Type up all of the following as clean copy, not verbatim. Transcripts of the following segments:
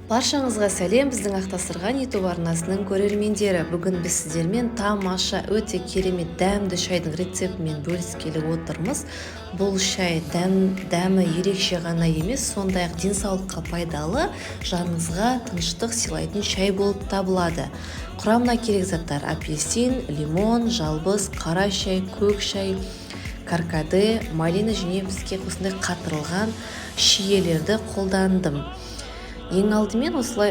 Баршаңызға сәлем, біздің Ақтасырған YouTube арнасының көрермендері. Бүгін біз сіздермен тамаша, өте керемет дәмді шайдың рецептімен бөліскелі отырмыз. Бұл шай дәмі ерекше ғана емес, сондай-ақ денсаулыққа пайдалы, жаныңызға тыныштық сыйлайтын шай болып табылады. Құрамына керек заттар: апельсин, лимон, жалбыз, қара шай, көк шай, каркаде, малина және бізге осындай қатырылған шиелерді қолдандым. Ең алдымен осылай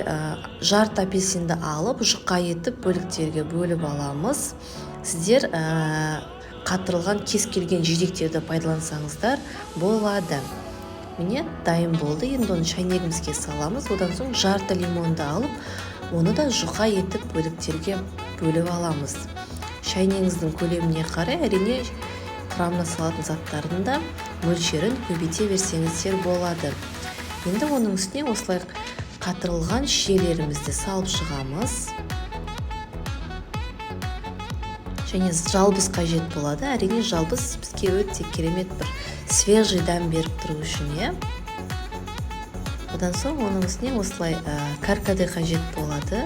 жарты апельсинді алып, жұқа етіп бөліктерге бөліп аламыз. Сіздер қатырылған кез келген жидектерді пайдалансаңыздар болады. Міне дайын болды. Енді оны шайнегімізге саламыз. Одан соң жарты лимонды алып, оны да жұқа етіп бөліктерге бөліп аламыз. Шайнегіңіздің көлеміне қарай, әрине құрамына салатын заттардың да мөлшерін көбейте берсеңіздер болады. Енді оның үстіне осылай қатырылған шиелерімізді салып шығамыз. Және жалбыз қажет болады. Әрине жалбыз бізге өте керемет бір свежий дәм беріп тұру үшін. Одан соң оның үстіне осылай каркаде қажет болады.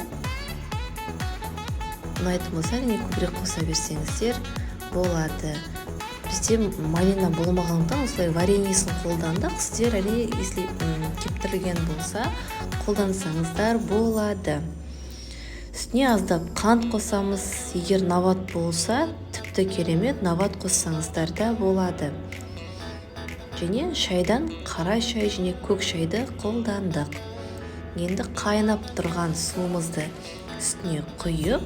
Ұнайтын болса, әрине көбірек қоса берсеңіздер болады. Бізде малина болмағандықтан осылай вареньесін қолдандық. Сіздер әрине если кептірілген болса қолдансаңыздар болады. Үстіне аздап қант қосамыз. Егер нават болса, тіпті керемет, нават қоссаңыздар да болады. Және шайдан қара шай және көк шайды қолдандық. Енді қайнап тұрған суымызды үстіне құйып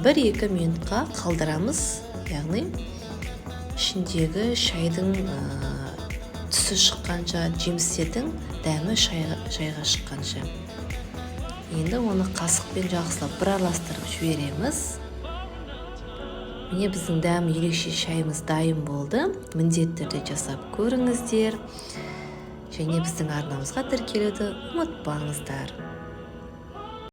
1-2 минутқа қалдырамыз. Яғни ішіндегі шайдың түсі шыққанша, жемістердің дәмі шайға шыққанша. Енді оны қасықпен жақсылап бір араластырып жібереміз. Міне біздің дәмі ерекше шайымыз дайын болды. Міндетті түрде жасап көріңіздер. Және біздің арнамызға тіркелуді ұмытпаңыздар.